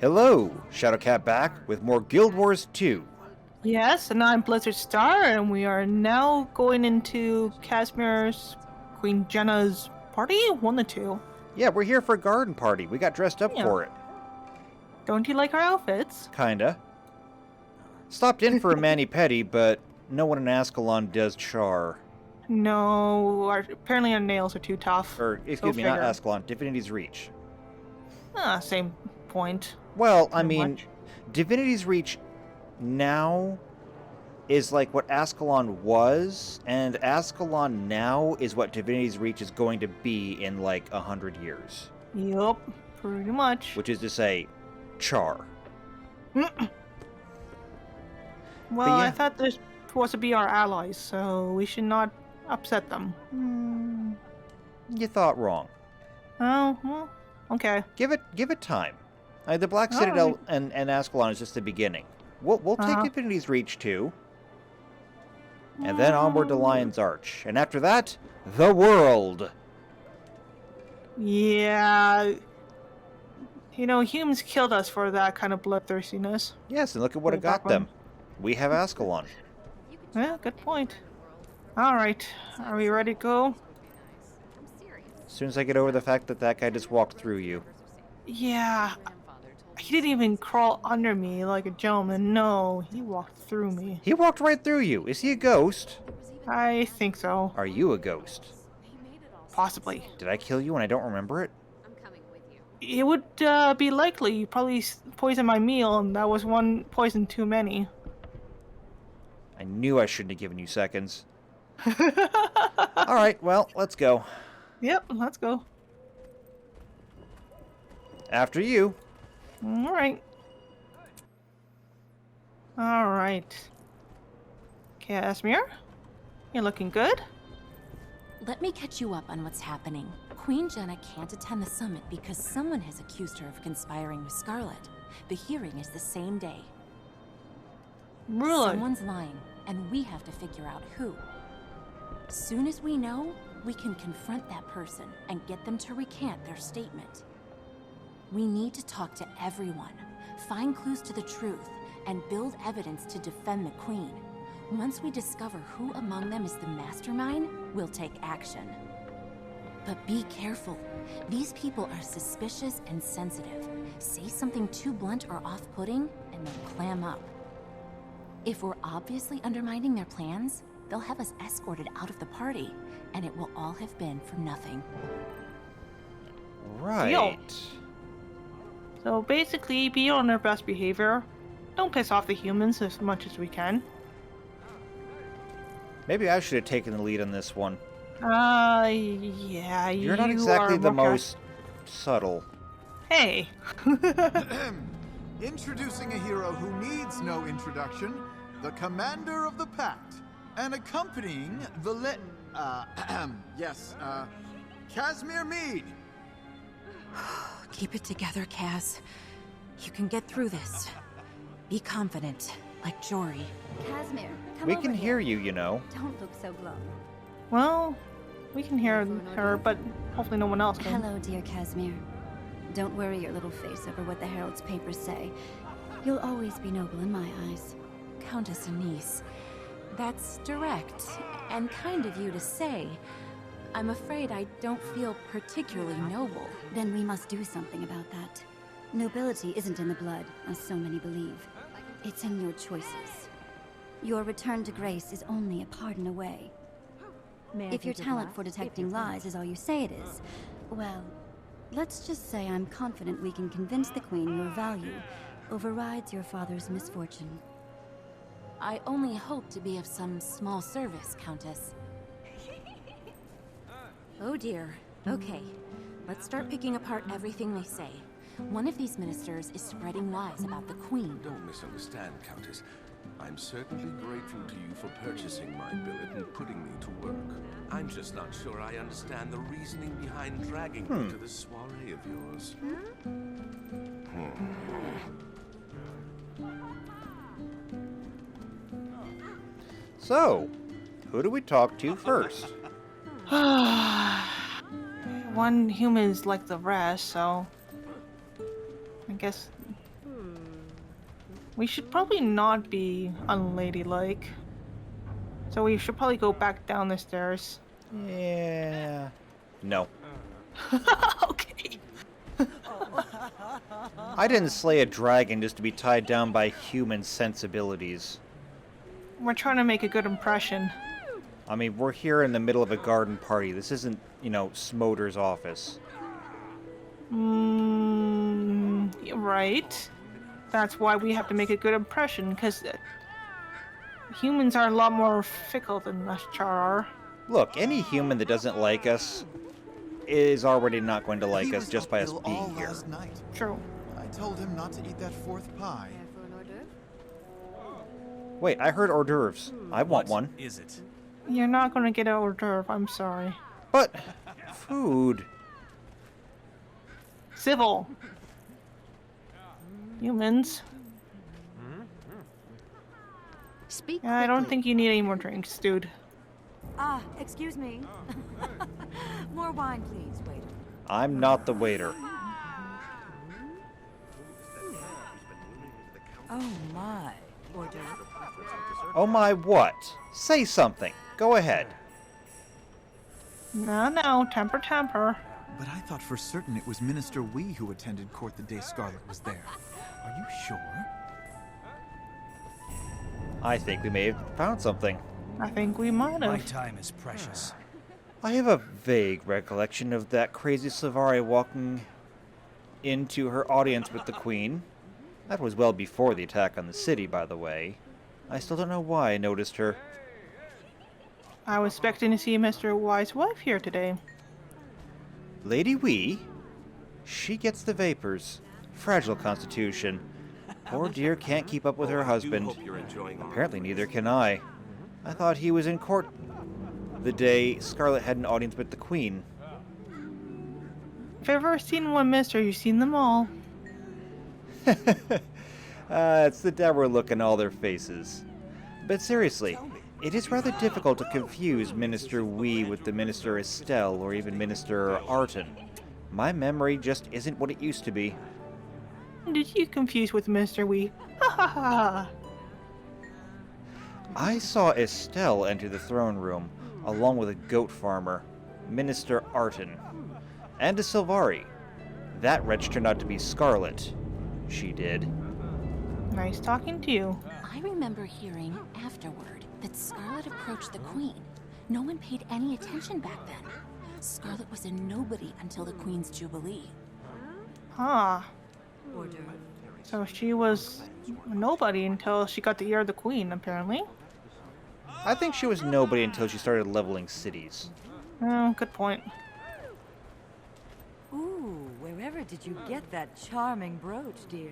Hello, Shadowcat back with more Guild Wars 2. Yes, and I'm Blizzard Star, and we are now going into Kasmeer's Queen Jenna's party? One or two. Yeah, we're here for a garden party. We got dressed up Yeah. for it. Don't you like our outfits? Kinda. Stopped in for a mani-pedi, but no one in Ascalon does char. No, apparently our nails are too tough. Or, excuse me, not Ascalon, Divinity's Reach. Same point. Well, I mean, Divinity's Reach now is like what Ascalon was, and Ascalon now is what Divinity's Reach is going to be in like 100 years. Yup, pretty much. Which is to say, char. Well, yeah. I thought this was to be our allies, so we should not upset them. You thought wrong. Oh, well, okay. Give it time. The Black Citadel and Ascalon is just the beginning. We'll take Divinity's Reach too. And then onward to Lion's Arch. And after that, the world. Yeah. You know, humans killed us for that kind of bloodthirstiness. Yes, and look at what it got them. We have Ascalon. Yeah, good point. Alright, are we ready to go? As soon as I get over the fact that that guy just walked through you. Yeah. He didn't even crawl under me like a gentleman. No, he walked through me. He walked right through you. Is he a ghost? I think so. Are you a ghost? Possibly. Did I kill you and I don't remember it? It would be likely. You probably poisoned my meal, and that was one poison too many. I knew I shouldn't have given you seconds. Alright, well, let's go. Yep, let's go. After you. Alright. Alright. Kasmeer? You're looking good? Let me catch you up on what's happening. Queen Jenna can't attend the summit because someone has accused her of conspiring with Scarlet. The hearing is the same day. Really? Someone's lying, and we have to figure out who. Soon as we know, we can confront that person and get them to recant their statement. We need to talk to everyone, find clues to the truth, and build evidence to defend the Queen. Once we discover who among them is the mastermind, we'll take action. But be careful. These people are suspicious and sensitive. Say something too blunt or off-putting, and they'll clam up. If we're obviously undermining their plans, they'll have us escorted out of the party, and it will all have been for nothing. Right. Deal. So basically, be on our best behavior. Don't piss off the humans as much as we can. Maybe I should have taken the lead on this one. Yeah, You're not exactly the most subtle. Hey. Introducing a hero who needs no introduction, the Commander of the Pact, and accompanying the Kasmeer Mead. Keep it together, Kaz. You can get through this. Be confident, like Jory. Kasmeer, come We over can hear here. you, you know. Don't look so glum. Well, we can hear her, but hopefully no one else can. Hello, dear Kasmeer. Don't worry your little face over what the Herald's papers say. You'll always be noble in my eyes. Countess Anise. That's direct, and kind of you to say. I'm afraid I don't feel particularly noble. Then we must do something about that. Nobility isn't in the blood, as so many believe. It's in your choices. Your return to grace is only a pardon away. If your talent for detecting lies is all you say it is, well, let's just say I'm confident we can convince the Queen your value overrides your father's misfortune. I only hope to be of some small service, Countess. Oh dear. Okay. Let's start picking apart everything they say. One of these ministers is spreading lies about the Queen. Don't misunderstand, Countess. I'm certainly grateful to you for purchasing my billet and putting me to work. I'm just not sure I understand the reasoning behind dragging me to this soiree of yours. So, who do we talk to first? One human is like the rest, so I guess We should probably not be unladylike. So we should probably go back down the stairs. Yeah. No. Okay. I didn't slay a dragon just to be tied down by human sensibilities. We're trying to make a good impression. I mean, we're here in the middle of a garden party. This isn't, you know, Smodur's office. You're right. That's why we have to make a good impression, because humans are a lot more fickle than us Char are. Look, any human that doesn't like us is already not going to like He us was just up by us ill being all here. last night. True. I told him not to eat that fourth pie. Wait, I heard hors d'oeuvres. I want one. Is it? You're not going to get an hors d'oeuvre, I'm sorry. But food. Civil. Humans. Speak I don't quickly. think you need any more drinks, dude. Ah, excuse me. More wine, please, waiter. I'm not the waiter. Oh my. Order. Oh my what? Say something. Go ahead. No, temper, temper. But I thought for certain it was Minister Wee who attended court the day Scarlet was there. Are you sure? I think we may have found something. I think we might My have. time is precious. I have a vague recollection of that crazy Slavari walking into her audience with the Queen. That was well before the attack on the city, by the way. I still don't know why I noticed her. I was expecting to see Mr. Wise wife here today. Lady Wee? She gets the vapors. Fragile constitution. Poor dear can't keep up with her husband. Hope you're enjoying our Apparently neither can I. I thought he was in court the day Scarlet had an audience with the Queen. If I've ever seen one mister, you've seen them all. It's the dour look in all their faces. But seriously, it is rather difficult to confuse Minister Wee with the Minister Estelle or even Minister Arton. My memory just isn't what it used to be. Did you confuse with Mr. Wee? Ha ha ha! I saw Estelle enter the throne room, along with a goat farmer, Minister Arton, and a Silvari. That wretch turned out to be Scarlet. She did. Nice talking to you. I remember hearing afterward that Scarlet approached the Queen. No one paid any attention back then. Scarlet was a nobody until the Queen's Jubilee. Huh. Order. So she was nobody until she got the ear of the Queen, apparently. I think she was nobody until she started leveling cities. Oh, good point. Ooh, wherever did you get that charming brooch, dear?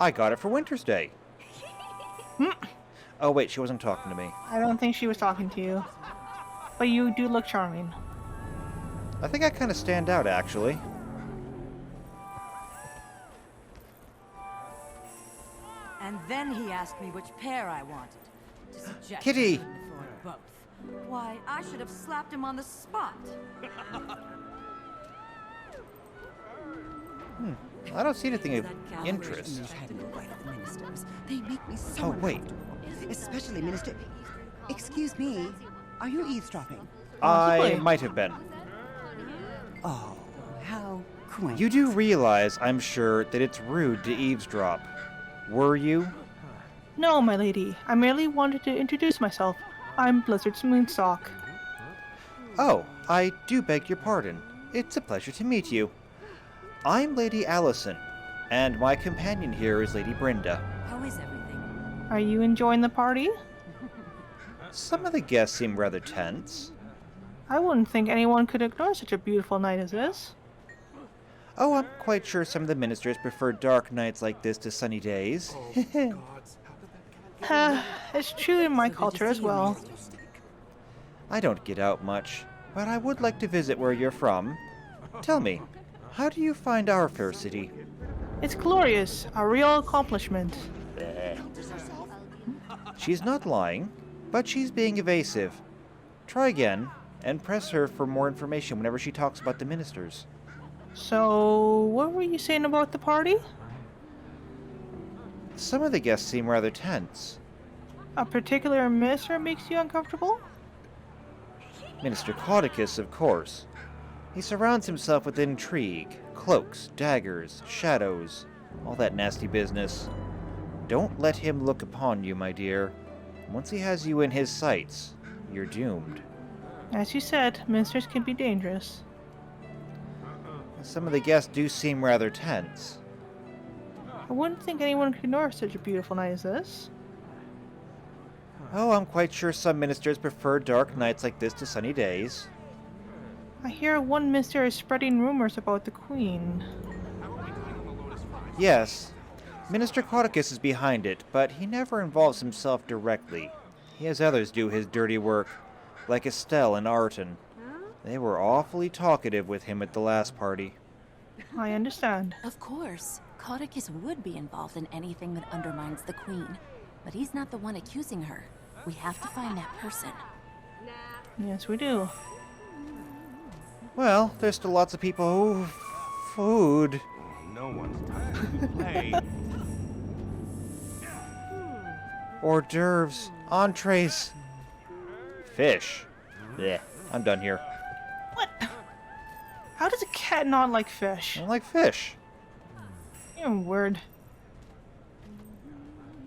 I got it for Winter's Day. Oh wait, she wasn't talking to me. I don't think she was talking to you. But you do look charming. I think I kind of stand out, actually. And then he asked me which pair I wanted. To suggest Kitty! before both. Why, I should have slapped him on the spot. I don't see anything of That gal interest. Rachel had no right of the ministers. They make me so Oh, wait. uncomfortable. Especially Minister... Excuse me, are you eavesdropping? I Possibly. might have been. Oh, how quaint. You do realize, I'm sure, that it's rude to eavesdrop. Were you? No, my lady. I merely wanted to introduce myself. I'm Blizzard's Moonsock. Oh, I do beg your pardon. It's a pleasure to meet you. I'm Lady Allison, and my companion here is Lady Brenda. How is everything? Are you enjoying the party? Some of the guests seem rather tense. I wouldn't think anyone could ignore such a beautiful night as this. Oh, I'm quite sure some of the ministers prefer dark nights like this to sunny days. It's true in my culture as well. I don't get out much, but I would like to visit where you're from. Tell me, how do you find our fair city? It's glorious, a real accomplishment. She's not lying, but she's being evasive. Try again, and press her for more information whenever she talks about the ministers. So, what were you saying about the party? Some of the guests seem rather tense. A particular minister makes you uncomfortable? Minister Caudicus, of course. He surrounds himself with intrigue, cloaks, daggers, shadows, all that nasty business. Don't let him look upon you, my dear. Once he has you in his sights, you're doomed. As you said, ministers can be dangerous. Some of the guests do seem rather tense. I wouldn't think anyone could ignore such a beautiful night as this. Oh, I'm quite sure some ministers prefer dark nights like this to sunny days. I hear one minister is spreading rumors about the Queen. Yes, Minister Caudicus is behind it, but he never involves himself directly. He has others do his dirty work, like Estelle and Arton. They were awfully talkative with him at the last party. I understand. Of course, Caudicus would be involved in anything that undermines the Queen. But he's not the one accusing her. We have to find that person. Yes, we do. Well, there's still lots of people who... food. No one's time to play. Hors d'oeuvres, entrees, fish. Yeah, I'm done here. What? How does a cat not like fish? I don't like fish. You're weird.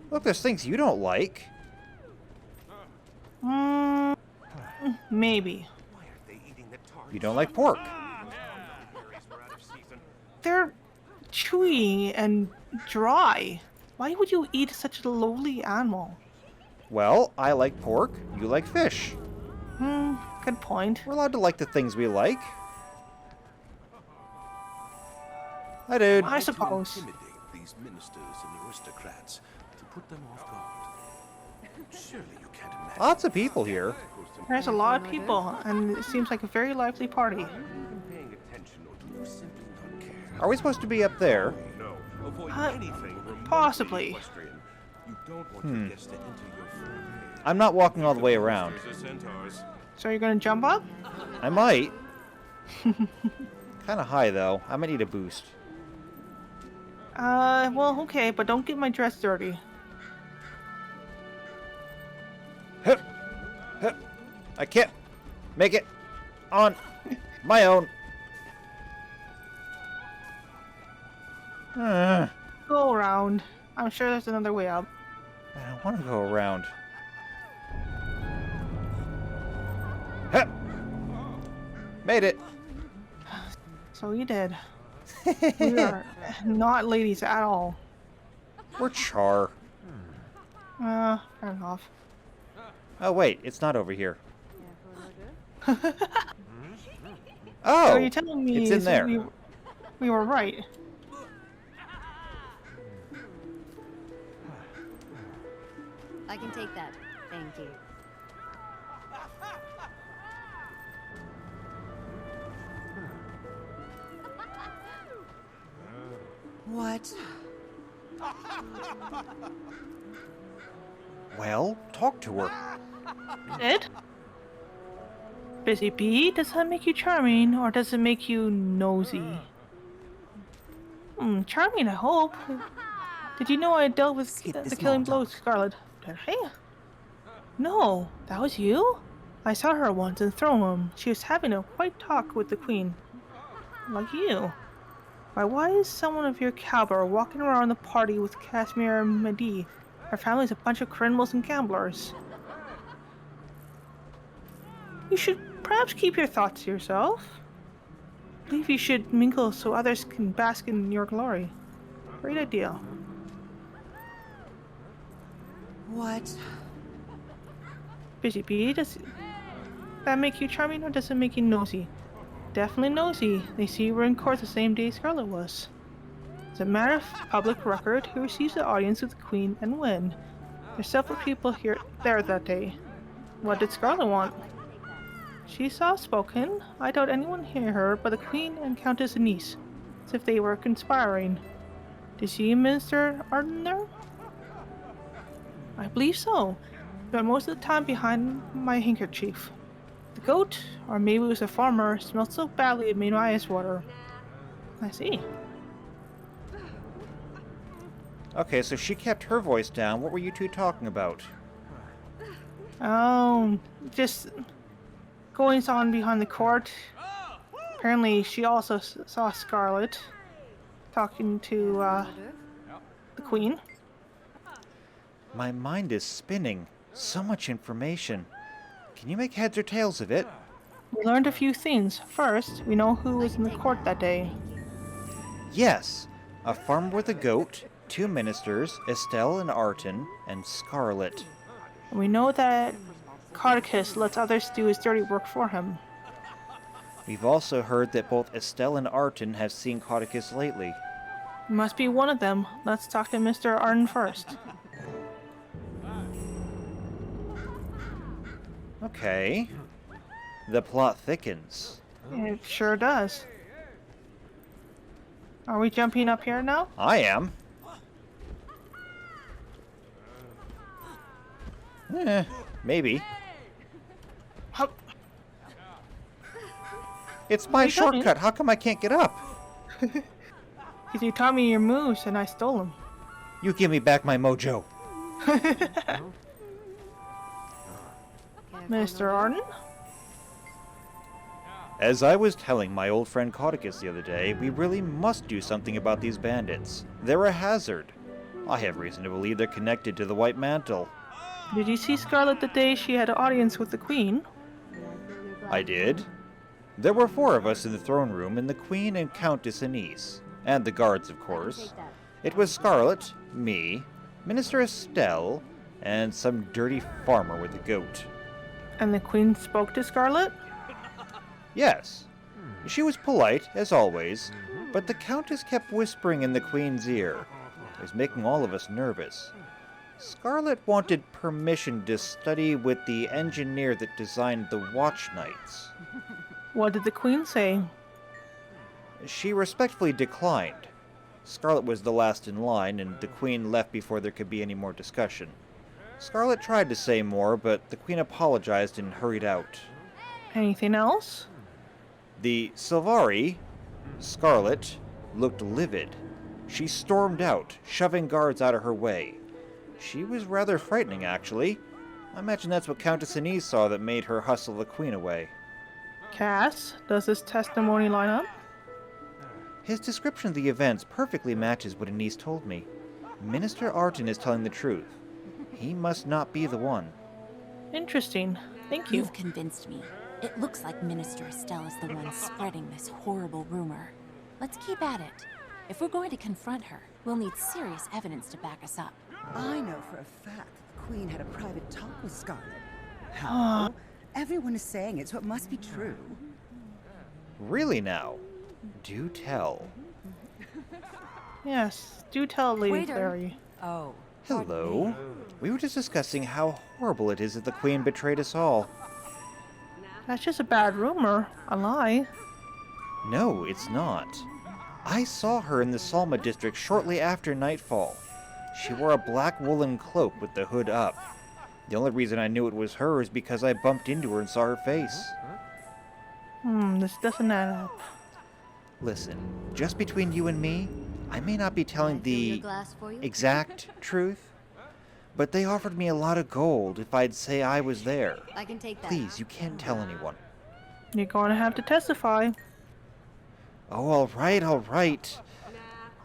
Look, there's things you don't like. Maybe. You don't like pork. They're chewy and dry. Why would you eat such a lowly animal? Well, I like pork, you like fish. Good point. We're allowed to like the things we like. Hi, dude. I suppose. To intimidate these ministers and aristocrats, to put them off guard. Surely you can't imagine. Lots of people here. There's a lot of people, and it seems like a very lively party. Paying attention, or do you simply not care? Are we supposed to be up there? No, avoid anything remotely Possibly. equestrian. You don't want your guests to enter your foyer. I'm not walking all the way around. So you're gonna jump up? I might. Kinda high, though. I might need a boost. Well, okay, but don't get my dress dirty. Hup. Hup. I can't make it on my own. Go around. I'm sure there's another way up. I don't want to go around. Hup. Made it. So you did. We are not ladies at all. We're char. Fair enough. Oh, wait. It's not over here. So Oh! you're telling me It's in there. we were right. I can take that. Thank you. What? Well, talk to her. Ed? Busy bee, does that make you charming, or does it make you nosy? Charming, I hope. Did you know I dealt with Skip the this killing small blow, Scarlet? Did I? No, that was you? I saw her once in Throne Room. She was having a white talk with the Queen. Like you. Why is someone of your caliber walking around the party with Kasmeer and Mehdi? Our family's a bunch of criminals and gamblers. You should perhaps keep your thoughts to yourself. I believe you should mingle so others can bask in your glory. Great idea. What? Busy bee, does that make you charming or does it make you nosy? Definitely nosy. They see you were in court the same day Scarlet was. As a matter of public record, who receives the audience with the Queen and when? There's several people there that day. What did Scarlet want? She's soft-spoken. I doubt anyone hear her but the Queen and Countess Anise, as if they were conspiring. Did she Minister Arden there? I believe so. But most of the time behind my handkerchief. The goat, or maybe it was a farmer, smelled so badly it made my eyes water. I see. Okay, so she kept her voice down. What were you two talking about? Oh, just goings on behind the court. Apparently, she also saw Scarlet talking to the Queen. My mind is spinning. So much information. Can you make heads or tails of it? We learned a few things. First, we know who was in the court that day. Yes. A farmer with a goat, 2 ministers, Estelle and Arton, and Scarlet. We know that Cardicus lets others do his dirty work for him. We've also heard that both Estelle and Arton have seen Codicus lately. It must be one of them. Let's talk to Mr. Arden first. Okay. The plot thickens. It sure does. Are we jumping up here now? I am. Maybe. Hup. It's my shortcut. How come I can't get up? Because you taught me your moves and I stole them. You give me back my mojo. Mr. Arden? As I was telling my old friend Codicus the other day, we really must do something about these bandits. They're a hazard. I have reason to believe they're connected to the White Mantle. Did you see Scarlet the day she had an audience with the Queen? I did. There were 4 of us in the throne room, and the Queen and Countess Anise. And the guards, of course. It was Scarlet, me, Minister Estelle, and some dirty farmer with a goat. And the Queen spoke to Scarlet? Yes. She was polite, as always, but the Countess kept whispering in the Queen's ear. It was making all of us nervous. Scarlet wanted permission to study with the engineer that designed the Watch Knights. What did the Queen say? She respectfully declined. Scarlet was the last in line, and the Queen left before there could be any more discussion. Scarlet tried to say more, but the Queen apologized and hurried out. Anything else? The Sylvari, Scarlet, looked livid. She stormed out, shoving guards out of her way. She was rather frightening, actually. I imagine that's what Countess Anise saw that made her hustle the Queen away. Cass, does this testimony line up? His description of the events perfectly matches what Anise told me. Minister Arton is telling the truth. He must not be the one. Interesting. Thank you. You've convinced me. It looks like Minister Estelle is the one spreading this horrible rumor. Let's keep at it. If we're going to confront her, we'll need serious evidence to back us up. I know for a fact that the Queen had a private talk with Scarlet. How? Everyone is saying it, so it must be true. Really now? Do tell. Yes, do tell Lady Waiter. Clary. Oh. Hello. We were just discussing how horrible it is that the Queen betrayed us all. That's just a bad rumor. A lie. No, it's not. I saw her in the Salma district shortly after nightfall. She wore a black woolen cloak with the hood up. The only reason I knew it was her is because I bumped into her and saw her face. This doesn't add up. Listen, just between you and me, I may not be telling the exact truth, but they offered me a lot of gold if I'd say I was there. I can take that. Please, you can't tell anyone. You're going to have to testify. Oh, all right, all right.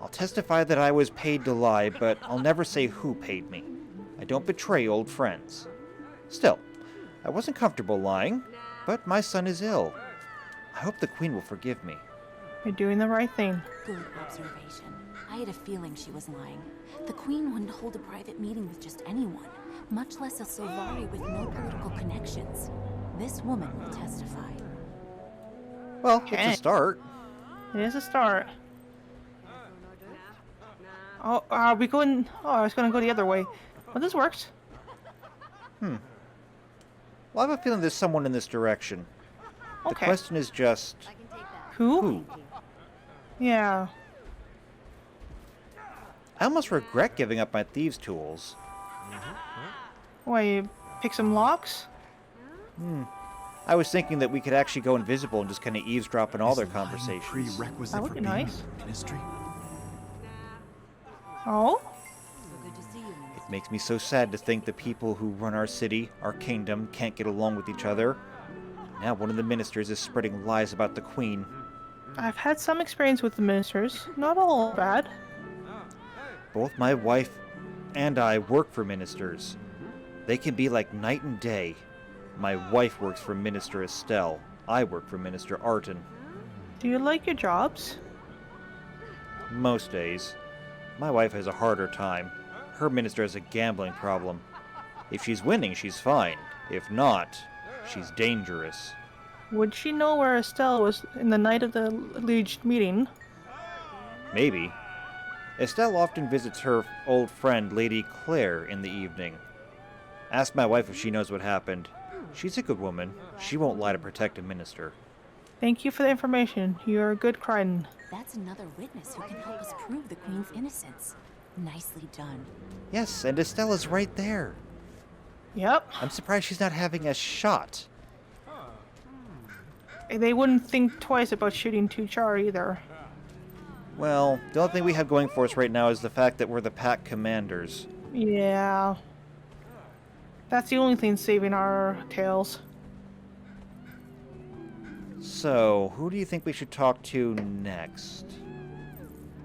I'll testify that I was paid to lie, but I'll never say who paid me. I don't betray old friends. Still, I wasn't comfortable lying, but my son is ill. I hope the Queen will forgive me. You're doing the right thing. Good observation. I had a feeling she was lying. The Queen wouldn't hold a private meeting with just anyone, much less a Sylvari with no political connections. This woman will testify. Well, it's Okay. a start. It is a start. Oh, are we going? Oh, I was going to go the other way. Well, this works. Well, I have a feeling there's someone in this direction. The Okay. question is just, I can take that. who? Yeah. I almost regret giving up my thieves' tools. Wait, pick some locks? I was thinking that we could actually go invisible and just kind of eavesdrop on all their Is lying conversations. Prerequisite That would for be being nice. in the ministry. Oh? Makes me so sad to think the people who run our city, our kingdom, can't get along with each other. Now one of the ministers is spreading lies about the Queen. I've had some experience with the ministers. Not all bad. Both my wife and I work for ministers. They can be like night and day. My wife works for Minister Estelle. I work for Minister Arton. Do you like your jobs? Most days. My wife has a harder time. Her minister has a gambling problem. If she's winning, she's fine. If not, she's dangerous. Would she know where Estelle was in the night of the alleged meeting? Maybe. Estelle often visits her old friend, Lady Claire, in the evening. Ask my wife if she knows what happened. She's a good woman. She won't lie to protect a minister. Thank you for the information. You're a good Crichton. That's another witness who can help us prove the Queen's innocence. Nicely done. Yes, and Estella's right there. Yep. I'm surprised she's not having a shot. They wouldn't think twice about shooting Tuchar either. Well, the only thing we have going for us right now is the fact that we're the pack commanders. Yeah. That's the only thing saving our tails. So, who do you think we should talk to next?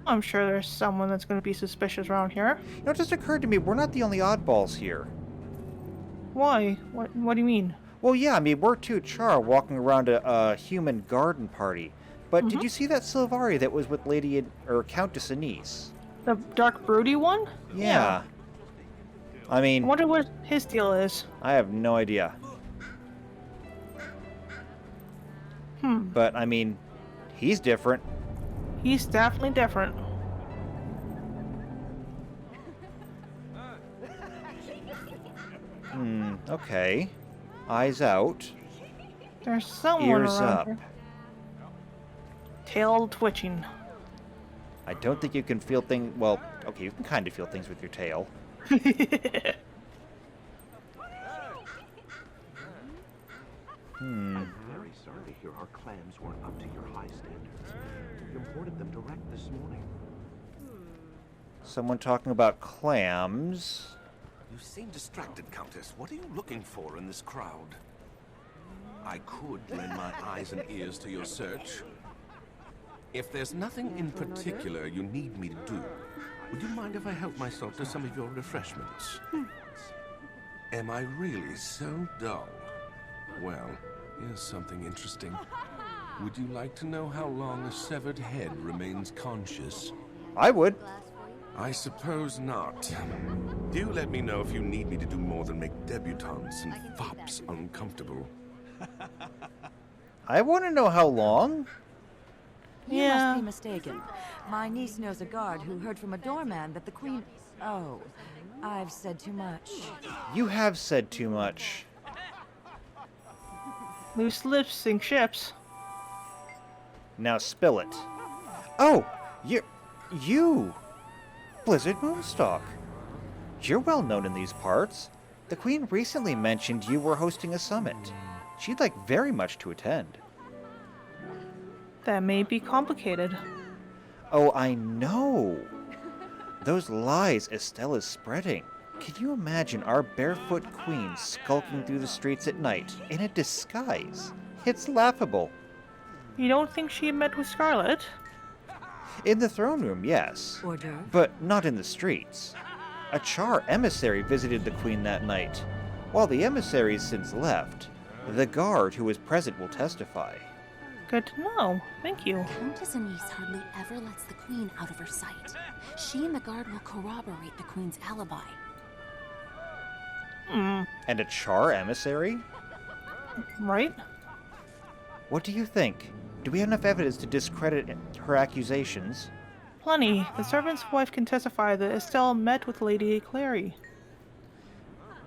I'm sure there's someone that's going to be suspicious around here. You know, it just occurred to me, we're not the only oddballs here. Why? What do you mean? Well, yeah, I mean, we're Tuchar walking around a human garden party. But did you see that Sylvari that was with Lady or Countess Anise? The dark broody one? Yeah. I I mean, wonder what his deal is. I have no idea. But, I mean, he's different. He's definitely different. Okay. Eyes out. There's someone Ears around up. here. Tail twitching. I don't think you can feel things... Well, okay, you can kind of feel things with your tail. I'm very sorry to hear our clams weren't up to your high standards. We imported them direct this morning. Someone talking about clams. You seem distracted, Countess. What are you looking for in this crowd? I could lend my eyes and ears to your search. If there's nothing in particular you need me to do, would you mind if I help myself to some of your refreshments? Am I really so dull? Well, here's something interesting. Would you like to know how long a severed head remains conscious? I would. I suppose not. Do let me know if you need me to do more than make debutantes and fops uncomfortable. I want to know how long. You Yeah. must be mistaken. My niece knows a guard who heard from a doorman that the Queen... Oh, I've said too much. You have said too much. Loose lips sink ships. Now spill it. Oh, you! Blizzard Moonstalk. You're well known in these parts. The Queen recently mentioned you were hosting a summit. She'd like very much to attend. That may be complicated. Oh, I know. Those lies Estelle is spreading. Can you imagine our barefoot queen skulking through the streets at night in a disguise? It's laughable. You don't think she met with Scarlet? In the throne room, yes. Hors d'oeuvre? But not in the streets. A Char emissary visited the queen that night. While the emissary's since left, the guard who was present will testify. Good to know. Thank you. Countess Anise hardly ever lets the Queen out of her sight. She and the guard will corroborate the Queen's alibi. And a Char emissary? Right? What do you think? Do we have enough evidence to discredit her accusations? Plenty. The servant's wife can testify that Estelle met with Lady Clary.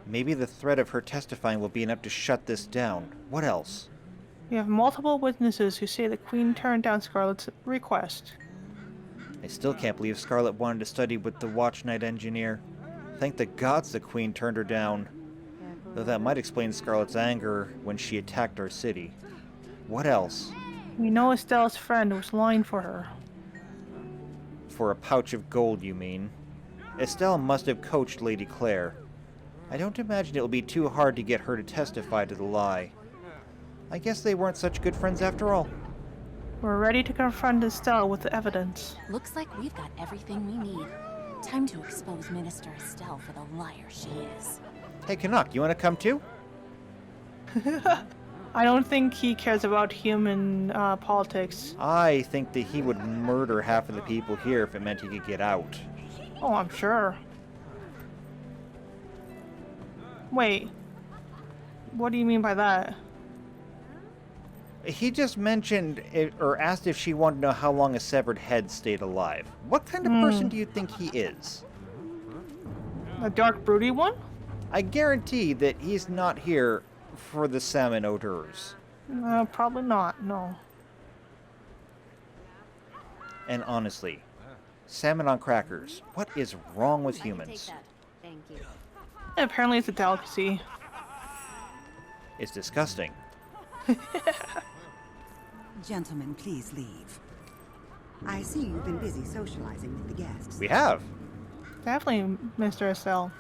Maybe the threat of her testifying will be enough to shut this down. What else? We have multiple witnesses who say the Queen turned down Scarlet's request. I still can't believe Scarlet wanted to study with the Watch Night engineer. Thank the gods the Queen turned her down. Though that might explain Scarlet's anger when she attacked our city. What else? We know Estelle's friend was lying for her. For a pouch of gold, you mean? Estelle must have coached Lady Claire. I don't imagine it will be too hard to get her to testify to the lie. I guess they weren't such good friends after all. We're ready to confront Estelle with the evidence. Looks like we've got everything we need. Time to expose Minister Estelle for the liar she is. Hey, Canuck, you want to come too? I don't think he cares about human politics. I think that he would murder half of the people here if it meant he could get out. Oh, I'm sure. Wait. What do you mean by that? He just mentioned, or asked if she wanted to know how long a severed head stayed alive. What kind of person do you think he is? A dark, broody one? I guarantee that he's not here for the salmon hors d'oeuvres. Probably not, no. And honestly, salmon on crackers. What is wrong with humans? Thank you. Apparently it's a delicacy. It's disgusting. Gentlemen, please leave. I see you've been busy socializing with the guests. We have. Definitely, Mr. Estelle.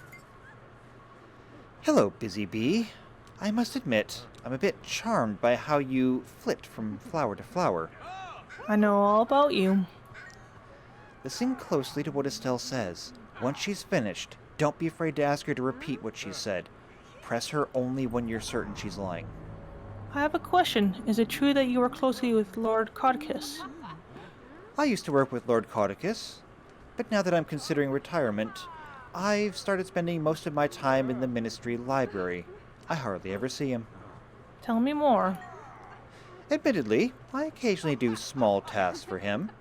Hello, Busy Bee. I must admit, I'm a bit charmed by how you flit from flower to flower. I know all about you. Listen closely to what Estelle says. Once she's finished, don't be afraid to ask her to repeat what she said. Press her only when you're certain she's lying. I have a question. Is it true that you work closely with Lord Codicus? I used to work with Lord Codicus, but now that I'm considering retirement, I've started spending most of my time in the Ministry library. I hardly ever see him. Tell me more. Admittedly, I occasionally do small tasks for him,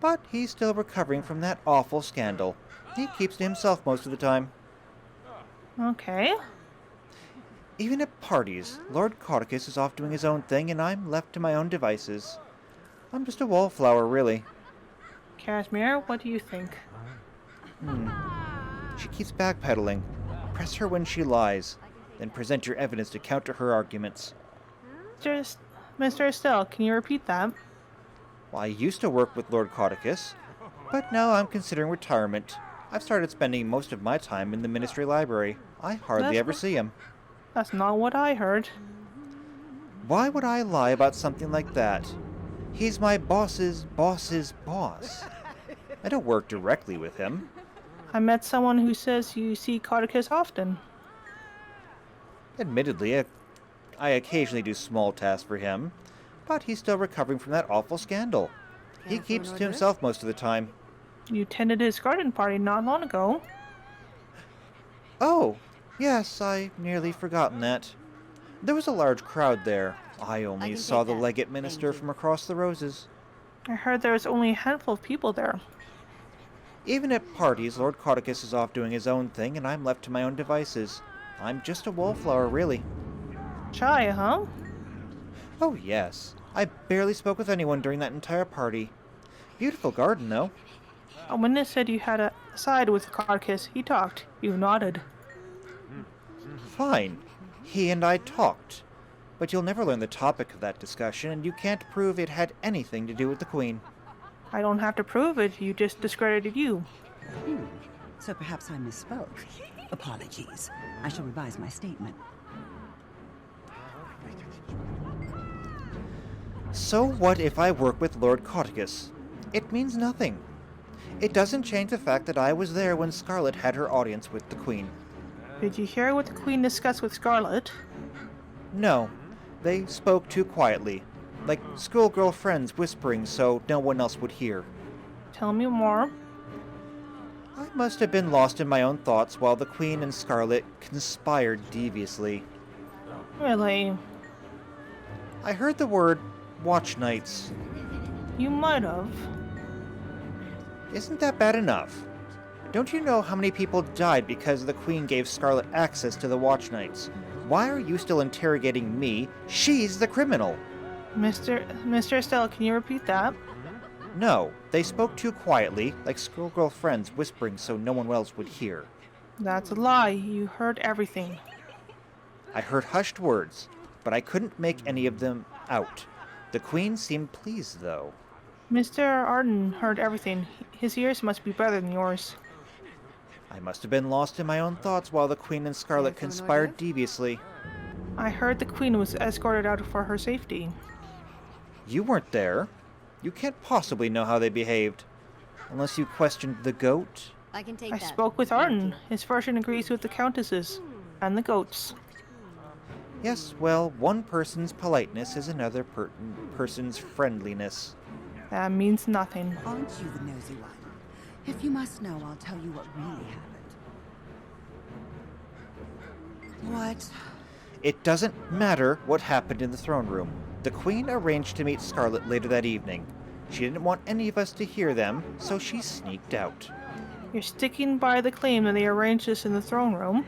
but he's still recovering from that awful scandal. He keeps to himself most of the time. Okay. Even at parties, Lord Codicus is off doing his own thing, and I'm left to my own devices. I'm just a wallflower, really. Kasmeer, what do you think? She keeps backpedaling. Press her when she lies, then present your evidence to counter her arguments. Just, Mr. Estelle, can you repeat that? Well, I used to work with Lord Codicus, but now I'm considering retirement. I've started spending most of my time in the Ministry library. I hardly ever see him. That's not what I heard. Why would I lie about something like that? He's my boss's boss's boss. I don't work directly with him. I met someone who says you see Codicus often. Admittedly, I occasionally do small tasks for him, but he's still recovering from that awful scandal. He keeps to himself most of the time. You attended his garden party not long ago. Oh, yes, I nearly forgotten that. There was a large crowd there. I only can saw take the that. legate Thank minister you. from across the roses. I heard there was only a handful of people there. Even at parties, Lord Codicus is off doing his own thing, and I'm left to my own devices. I'm just a wallflower, really. Shy, huh? Oh, yes. I barely spoke with anyone during that entire party. Beautiful garden, though. A witness said you had a side with Codicus. He talked. You nodded. Fine. He and I talked. But you'll never learn the topic of that discussion, and you can't prove it had anything to do with the Queen. I don't have to prove it. You just discredited you. So perhaps I misspoke. Apologies. I shall revise my statement. So what if I work with Lord Codicus? It means nothing. It doesn't change the fact that I was there when Scarlet had her audience with the Queen. Did you hear what the Queen discussed with Scarlet? No, they spoke too quietly, like schoolgirl friends whispering so no one else would hear. Tell me more. I must have been lost in my own thoughts while the Queen and Scarlet conspired deviously. Really? I heard the word watch nights. You might have. Isn't that bad enough? Don't you know how many people died because the Queen gave Scarlet access to the watch nights? Why are you still interrogating me? She's the criminal. Mr. Estelle, can you repeat that? No, they spoke too quietly, like schoolgirl friends whispering so no one else would hear. That's a lie. You heard everything. I heard hushed words, but I couldn't make any of them out. The Queen seemed pleased, though. Mr. Arden heard everything. His ears must be better than yours. I must have been lost in my own thoughts while the Queen and Scarlet Care for an conspired hors deviously. I heard the queen was escorted out for her safety. You weren't there. You can't possibly know how they behaved. Unless you questioned the goat. I can take I that. spoke with Arden. His version agrees with the countess's. And the goats. Yes, well, one person's politeness is another person's friendliness. That means nothing. Aren't you the nosy one? If you must know, I'll tell you what really happened. What? It doesn't matter what happened in the throne room. The Queen arranged to meet Scarlet later that evening. She didn't want any of us to hear them, so she sneaked out. You're sticking by the claim that they arranged this in the throne room?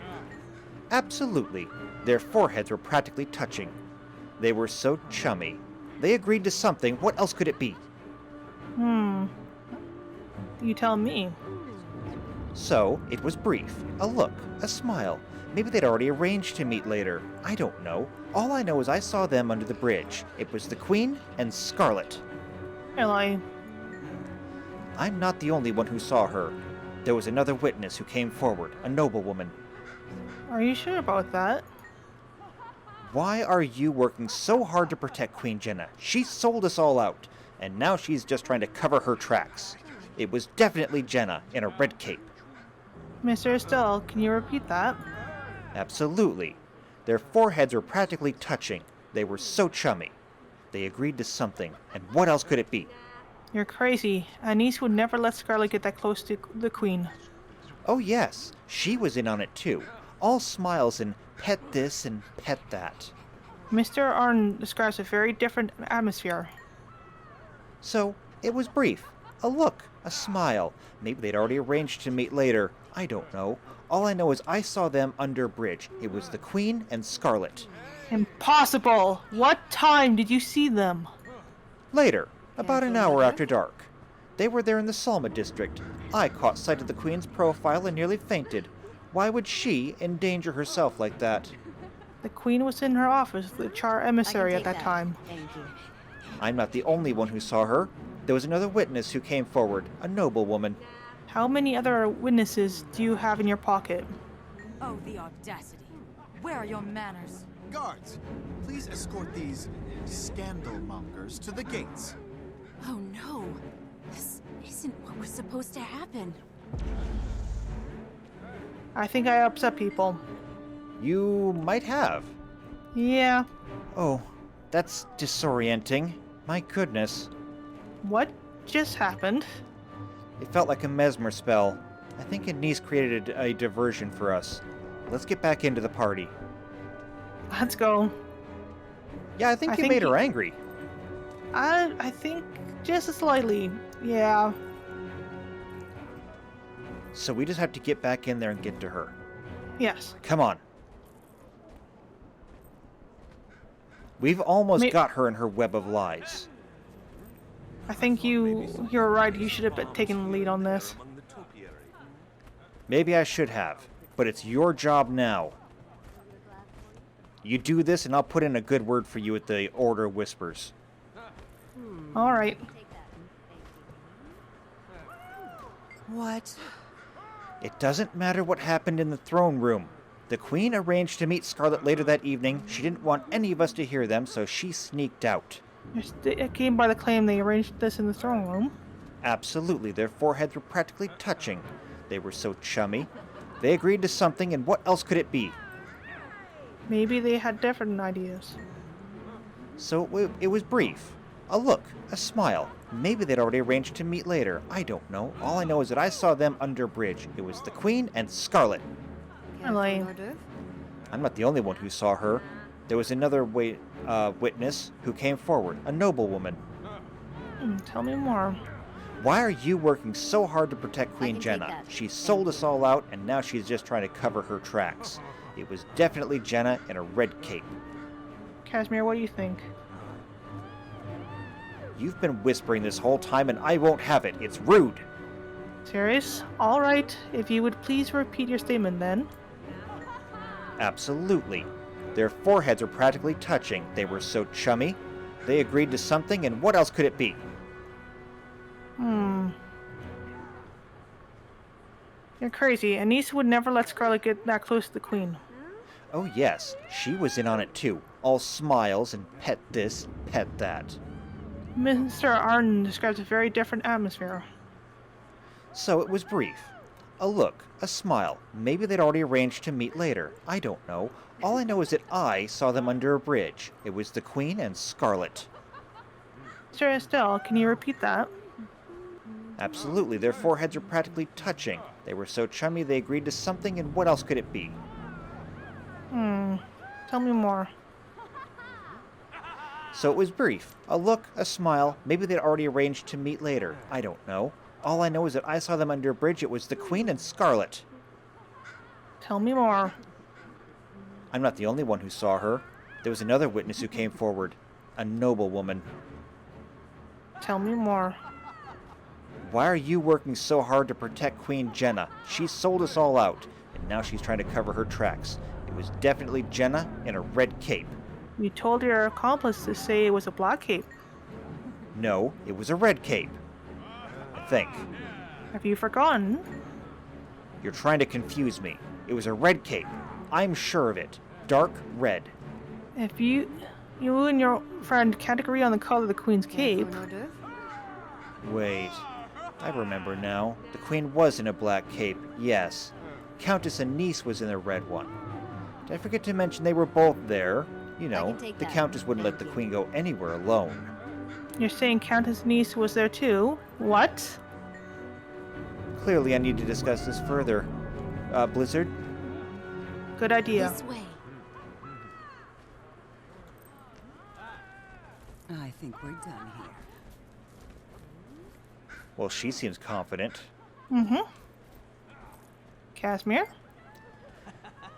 Absolutely. Their foreheads were practically touching. They were so chummy. They agreed to something. What else could it be? You tell me. So, it was brief. A look. A smile. Maybe they'd already arranged to meet later. I don't know. All I know is I saw them under the bridge. It was the Queen and Scarlet. Eli, I'm not the only one who saw her. There was another witness who came forward, a noblewoman. are you sure about that? Why are you working so hard to protect Queen Jenna? She sold us all out, and now she's just trying to cover her tracks. It was definitely Jenna in a red cape. Mr. Estelle, can you repeat that? Absolutely. Their foreheads were practically touching. They were so chummy. They agreed to something, and what else could it be? You're crazy. Anise would never let Scarlet get that close to the queen. Oh yes, she was in on it too. All smiles and pet this and pet that. Mr. Arden describes a very different atmosphere. So, it was brief. A look, a smile. Maybe they'd already arranged to meet later. I don't know. All I know is I saw them under bridge. It was the Queen and Scarlet. Impossible! What time did you see them? Later, about an hour after dark. They were there in the Salma district. I caught sight of the Queen's profile and nearly fainted. Why would she endanger herself like that? The queen was in her office with the Char emissary at that time. Thank you. I'm not the only one who saw her. There was another witness who came forward, a noblewoman. How many other witnesses do you have in your pocket? Oh, the audacity. Where are your manners? Guards, please escort these scandal mongers to the gates. Oh no. This isn't what was supposed to happen. I think I upset people. You might have. Yeah. Oh, that's disorienting. My goodness. What just happened? It felt like a mesmer spell. I think Anise created a diversion for us. Let's get back into the party. Let's go. Yeah, I think you made her angry. I think just slightly. Yeah. So we just have to get back in there and get to her. Yes. Come on. We've almost got her in her web of lies. I think you're right. You should have taken the lead on this. Maybe I should have, but it's your job now. You do this and I'll put in a good word for you at the Order Whispers. All right. What? It doesn't matter what happened in the throne room. The Queen arranged to meet Scarlet later that evening. She didn't want any of us to hear them, so she sneaked out. It came by the claim they arranged this in the throne room. Absolutely, their foreheads were practically touching. They were so chummy. They agreed to something, and what else could it be? Maybe they had different ideas. So it was brief. A look, a smile. Maybe they'd already arranged to meet later. I don't know. All I know is that I saw them under bridge. It was the Queen and Scarlet. Elaine. I'm not the only one who saw her. There was another witness who came forward, a noblewoman. Tell me more. Why are you working so hard to protect Queen can take Jenna? that. She sold us all out, and now she's just trying to cover her tracks. It was definitely Jenna in a red cape. Kasmeer, what do you think? You've been whispering this whole time, and I won't have it. It's rude. Serious? All right. If you would please repeat your statement then. Absolutely. Their foreheads were practically touching. They were so chummy. They agreed to something, and what else could it be? You're crazy. Anise would never let Scarlet get that close to the Queen. Oh yes, she was in on it too. All smiles and pet this, pet that. Mr. Arden describes a very different atmosphere. So it was brief. A look, a smile. Maybe they'd already arranged to meet later. I don't know. All I know is that I saw them under a bridge. It was the Queen and Scarlet. Mr. Estelle, can you repeat that? Absolutely, their foreheads were practically touching. They were so chummy they agreed to something, and what else could it be? Tell me more. So it was brief. A look, a smile. Maybe they'd already arranged to meet later. I don't know. All I know is that I saw them under a bridge. It was the Queen and Scarlet. Tell me more. I'm not the only one who saw her. There was another witness who came forward. A noble woman. Tell me more. Why are you working so hard to protect Queen Jenna? She sold us all out, and now she's trying to cover her tracks. It was definitely Jenna in a red cape. You told your accomplice to say it was a black cape. No, it was a red cape. I think. Have you forgotten? You're trying to confuse me. It was a red cape. I'm sure of it. Dark red. If you and your friend can't agree on the color of the Queen's cape. Wait. I remember now. The Queen was in a black cape, yes. Countess Anise was in a red one. Did I forget to mention they were both there? You know, the Countess wouldn't let the Queen go anywhere alone. You're saying Countess Anise was there too? What? Clearly I need to discuss this further. Blizzard? Good idea. This way. I think we're done here. Well, she seems confident. Kasmeer?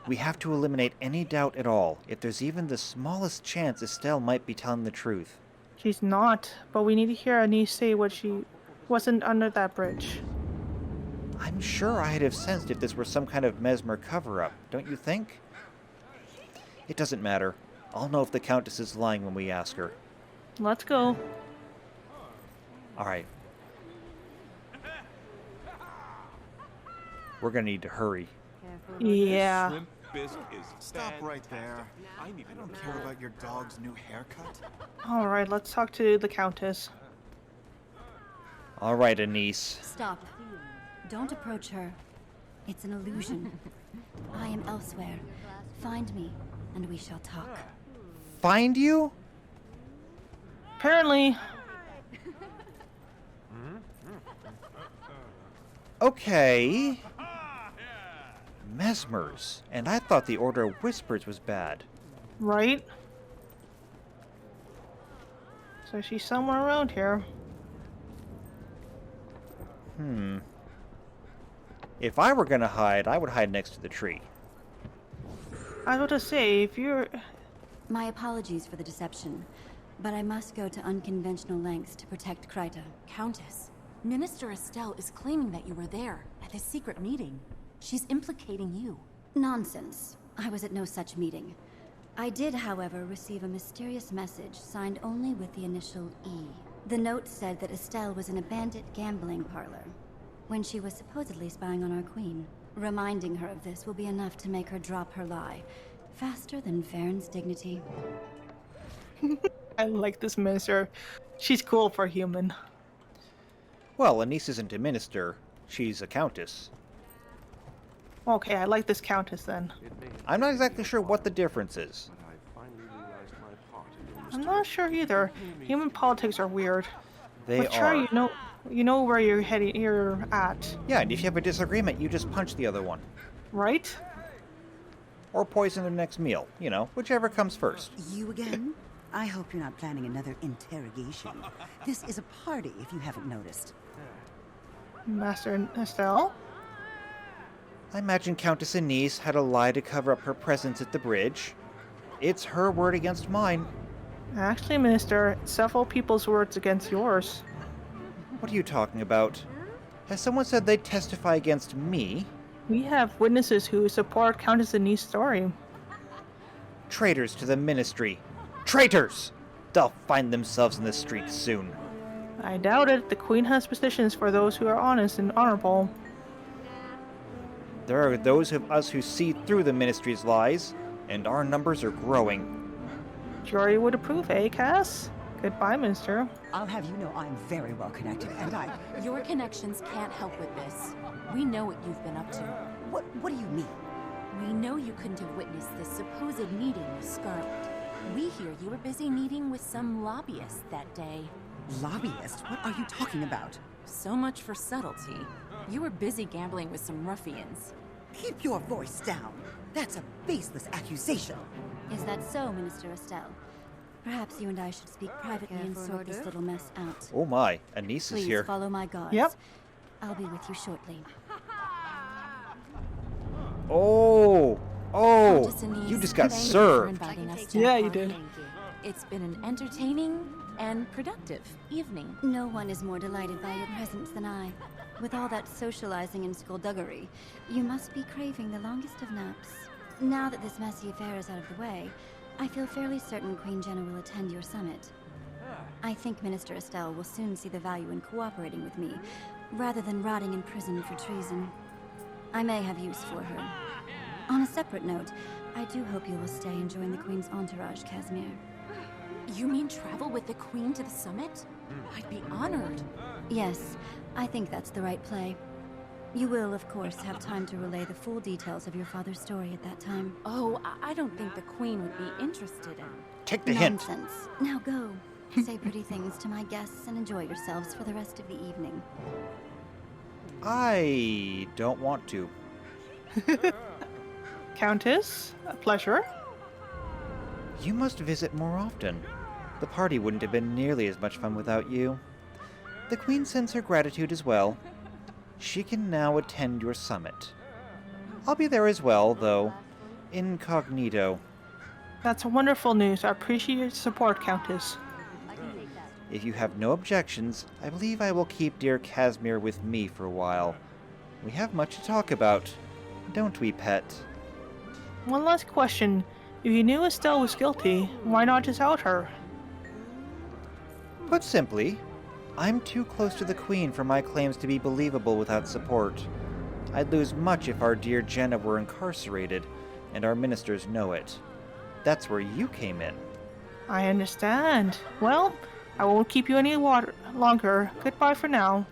We have to eliminate any doubt at all. If there's even the smallest chance Estelle might be telling the truth. She's not, but we need to hear Anise say what she wasn't under that bridge. I'm sure I'd have sensed if this were some kind of mesmer cover-up, don't you think? It doesn't matter. I'll know if the Countess is lying when we ask her. Let's go. Alright. We're gonna need to hurry. Yeah. Stop right there. I don't care about your dog's new haircut. Alright, let's talk to the Countess. Alright, Anise. Stop. Don't approach her. It's an illusion. I am elsewhere. Find me, and we shall talk. Find you? Apparently. Okay. Mesmers. And I thought the Order of Whispers was bad. Right? So she's somewhere around here. If I were gonna hide, I would hide next to the tree. I was about to say, if you're... My apologies for the deception, but I must go to unconventional lengths to protect Kryta. Countess, Minister Estelle is claiming that you were there at the secret meeting. She's implicating you. Nonsense. I was at no such meeting. I did, however, receive a mysterious message signed only with the initial E. The note said that Estelle was in a bandit gambling parlor when she was supposedly spying on our queen. Reminding her of this will be enough to make her drop her lie, faster than Varen's dignity. I like this minister. She's cool for a human. Well, Anise isn't a minister. She's a countess. Okay, I like this Countess then. I'm not exactly sure what the difference is. I'm not sure either. Human politics are weird. They But sure, are. you know where you're heading. You're at, Yeah, and if you have a disagreement, you just punch the other one. right? Or poison their next meal. You know, whichever comes first. You again? I hope you're not planning another interrogation. This is a party, if you haven't noticed. Master Estelle. I imagine Countess Anise had a lie to cover up her presence at the bridge. It's her word against mine. Actually, Minister, several people's words against yours. What are you talking about? Has someone said they'd testify against me? We have witnesses who support Countess Anise's story. Traitors to the ministry. Traitors! They'll find themselves in the streets soon. I doubt it. The Queen has positions for those who are honest and honorable. there are those of us who see through the Ministry's lies, and our numbers are growing. Jury would approve, eh, Cass? Goodbye, Minister. I'll have you know I'm very well connected, and Your connections can't help with this. We know what you've been up to. What do you mean? We know you couldn't have witnessed this supposed meeting with Scarlet. We hear you were busy meeting with some lobbyists that day. Lobbyist? What are you talking about? So much for subtlety. You were busy gambling with some ruffians. Keep your voice down. That's a baseless accusation. Is that so, Minister Estelle? Perhaps you and I should speak privately and sort this little mess out. Oh my, Anise is Please here. follow my guards. Yep. I'll be with you shortly. Oh, Countess Anise, you just got thank you for served. inviting us to Yeah, our you did. party. It's been an entertaining and productive evening. No one is more delighted by your presence than I. With all that socializing and skullduggery, you must be craving the longest of naps. Now that this messy affair is out of the way, I feel fairly certain Queen Jenna will attend your summit. I think Minister Estelle will soon see the value in cooperating with me, rather than rotting in prison for treason. I may have use for her. On a separate note, I do hope you will stay and join the Queen's entourage, Kasmeer. You mean travel with the Queen to the summit? I'd be honored. Yes, I think that's the right play. You will, of course, have time to relay the full details of your father's story at that time. Oh, I don't think the Queen would be interested in. Take the hint. Nonsense. Now go. Say pretty things to my guests and enjoy yourselves for the rest of the evening. I don't want to. Countess, a pleasure. You must visit more often. The party wouldn't have been nearly as much fun without you. The Queen sends her gratitude as well. She can now attend your summit. I'll be there as well, though, incognito. That's wonderful news. I appreciate your support, Countess. If you have no objections, I believe I will keep dear Kasmeer with me for a while. We have much to talk about, don't we, pet? One last question. If you knew Estelle was guilty, why not just out her? Put simply, I'm too close to the Queen for my claims to be believable without support. I'd lose much if our dear Jenna were incarcerated, and our ministers know it. That's where you came in. I understand. Well, I won't keep you any longer. Goodbye for now.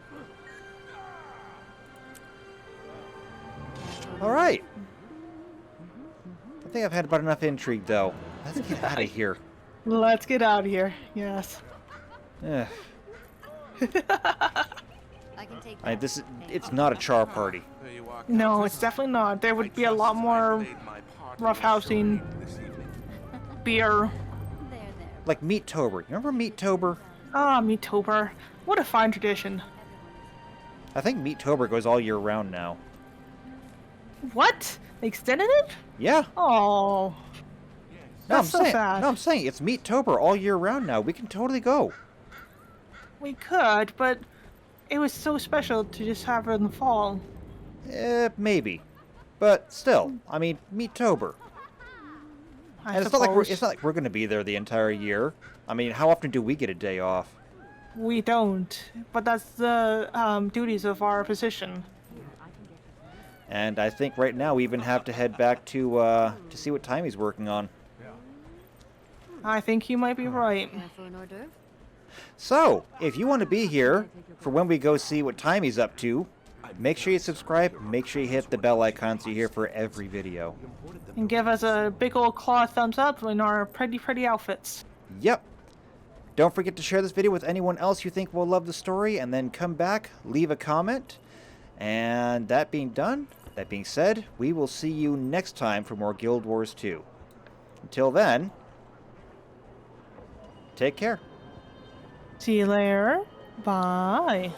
Alright. I think I've had about enough intrigue, though. Let's get out of here. Let's get out of here. Yes. Ugh. I can take It's not a char party. There you are, No, Countess. it's definitely not. There would be a I lot trust more I've played my part in roughhousing, showing you this evening. beer. there. Like Meat-tober. You remember Meat-tober? Ah, Meat-tober. What a fine tradition. I think Meat-tober goes all year round now. What? They extended it? Yeah. Oh. That's so sad. No, I'm saying it's Meat-tober all year round now. We can totally go. We could, but it was so special to just have it in the fall. Maybe. But still, I mean, Meat-tober. I And suppose. it's not like we're going to be there the entire year. I mean, how often do we get a day off? We don't, but that's the duties of our position. And I think right now we even have to head back to see what time he's working on. I think you might be right. For an hors d'oeuvre? So, if you want to be here for when we go see what time he's up to, make sure you subscribe, make sure you hit the bell icon so you're here for every video. And give us a big old claw thumbs up in our pretty outfits. Yep. Don't forget to share this video with anyone else you think will love the story, and then come back, leave a comment. And that being said, we will see you next time for more Guild Wars 2. Until then, take care. See you later. Bye.